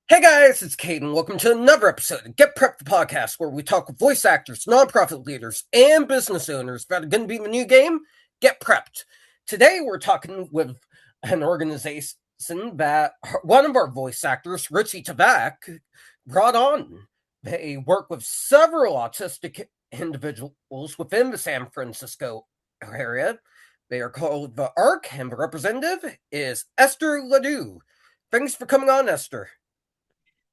Hey guys, it's Caden. Welcome to another episode of Get Prepped, the podcast, where we talk with voice actors, nonprofit leaders, and business owners that are going to be in the new game, Get Prepped. Today we're talking with an organization that one of our voice actors, Richie Tavak, brought on. They work with several autistic individuals within the San Francisco area. They are called the ARC, and the representative is Esther Landau. Thanks for coming on, Esther.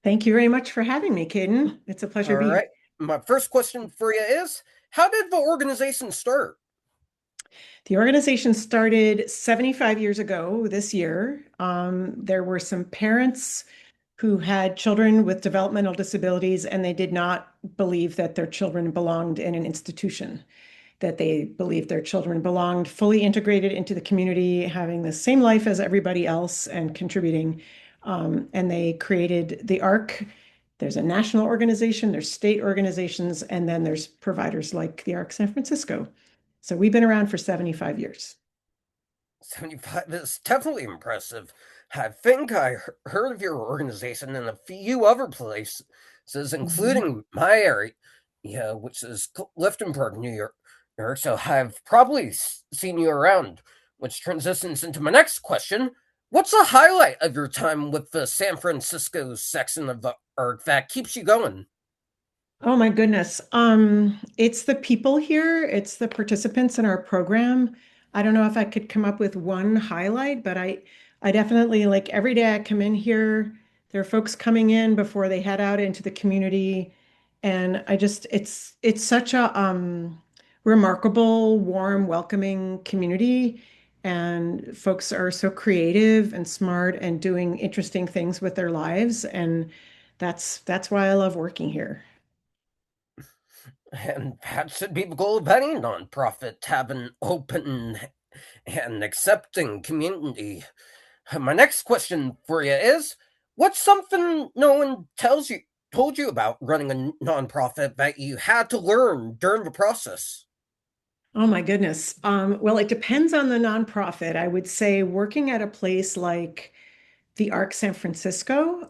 Thank you very much for having me, Caden. It's a pleasure All to be right. here. My first question for you is, how did the organization start? The organization started 75 years ago this year. There were some parents who had children with developmental disabilities, and they did not believe that their children belonged in an institution, that they believed their children belonged fully integrated into the community, having the same life as everybody else and contributing. And they created the ARC. There's a national organization, there's state organizations, and then there's providers like the ARC San Francisco. So we've been around for 75 years. 75 is definitely impressive. I think I heard of your organization in a few other places, Mhm. including my area, yeah, which is Liftenberg, New York. So I've probably seen you around, which transitions into my next question. What's the highlight of your time with the San Francisco section of the ARC that keeps you going? Oh my goodness. It's the people here, it's the participants in our program. I don't know if I could come up with one highlight, but I definitely like every day I come in here, there are folks coming in before they head out into the community. And it's such a remarkable, warm, welcoming community. And folks are so creative and smart and doing interesting things with their lives. And that's why I love working here. And that should be the goal of any nonprofit, to have an open and accepting community. My next question for you is, what's something no one told you about running a nonprofit that you had to learn during the process? Oh my goodness. Well, it depends on the nonprofit. I would say working at a place like the Arc San Francisco,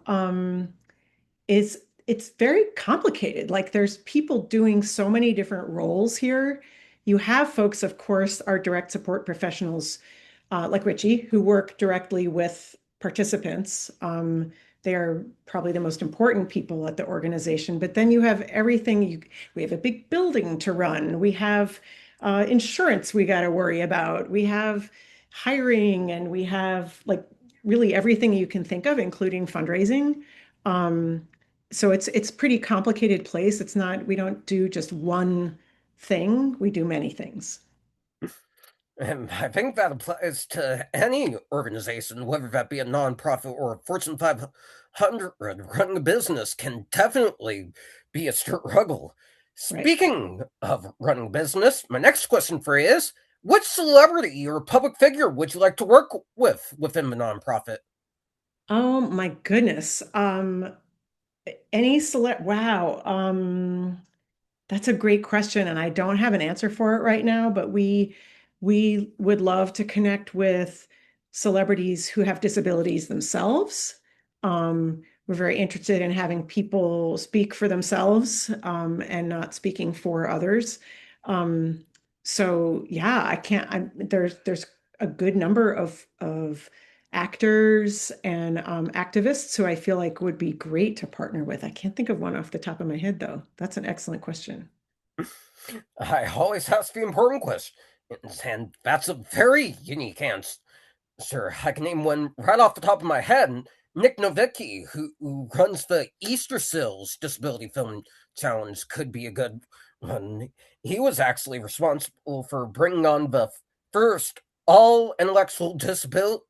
is it's very complicated. Like there's people doing so many different roles here. You have folks, of course, our direct support professionals, like Richie, who work directly with participants. They are probably the most important people at the organization. But then you have everything. We have a big building to run. We have insurance we got to worry about. We have hiring, and we have like really everything you can think of, including fundraising. Um, so it's pretty complicated place. It's not, we don't do just one thing. We do many things. And I think that applies to any organization, whether that be a nonprofit or a Fortune 500. Running a business can definitely be a struggle. Right. Speaking of running a business, my next question for you is, which celebrity or public figure would you like to work with within the nonprofit? Oh my goodness. Any select, wow. That's a great question, and I don't have an answer for it right now, but we would love to connect with celebrities who have disabilities themselves. We're very interested in having people speak for themselves, and not speaking for others. Um, so yeah, I can't, there's a good number of actors and activists who I feel like would be great to partner with. I can't think of one off the top of my head, though. That's an excellent question. I always ask the important questions, and that's a very unique answer. Sure, I can name one right off the top of my head. Nick Novicki, who runs the Easter Sills Disability Film Challenge, could be a good one. He was actually responsible for bringing on the first all intellectual disability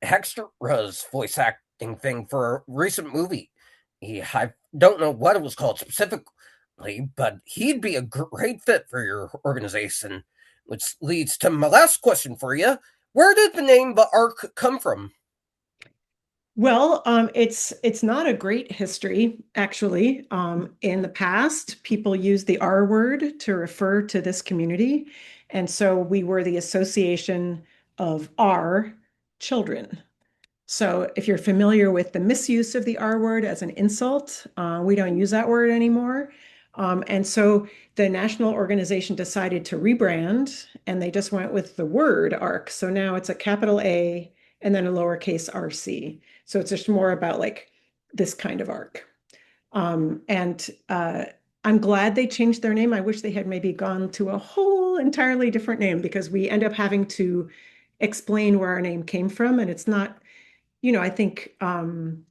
extras voice acting thing for a recent movie. I don't know what it was called specifically, but he'd be a great fit for your organization. Which leads to my last question for you. Where did the name the Ark come from? Well, it's not a great history, actually. In the past, people used the R word to refer to this community, and so we were the association of our children. So if you're familiar with the misuse of the R word as an insult, we don't use that word anymore. And so the national organization decided to rebrand and they just went with the word ARC. So now it's a capital A and then a lowercase RC. So it's just more about like this kind of arc. And I'm glad they changed their name. I wish they had maybe gone to a whole entirely different name because we end up having to explain where our name came from. And it's not, I think in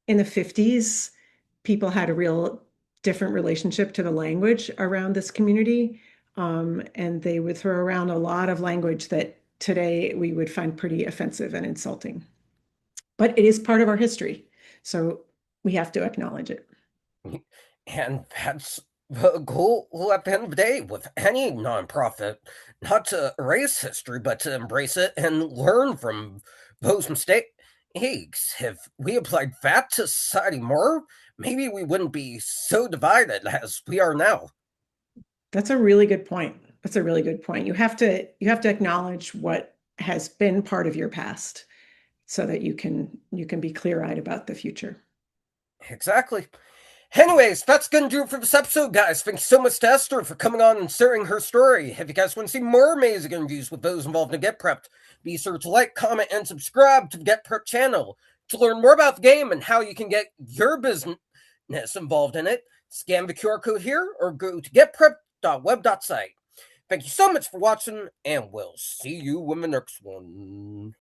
the 50s, people had a real different relationship to the language around this community. And they would throw around a lot of language that today we would find pretty offensive and insulting. But it is part of our history. So we have to acknowledge it. And that's the goal at the end of the day with any nonprofit, not to erase history, but to embrace it and learn from those mistakes. If we applied that to society more, maybe we wouldn't be so divided as we are now. That's a really good point. That's a really good point. You have to acknowledge what has been part of your past so that you can be clear-eyed about the future. Exactly. Anyways, that's gonna do it for this episode, guys. Thank you so much to Esther for coming on and sharing her story. If you guys want to see more amazing interviews with those involved in Get Prepped, be sure to like, comment, and subscribe to the Get Prepped channel. To learn more about the game and how you can get your business involved in it, scan the QR code here or go to getprepped.web.site. Thank you so much for watching, and we'll see you in the next one.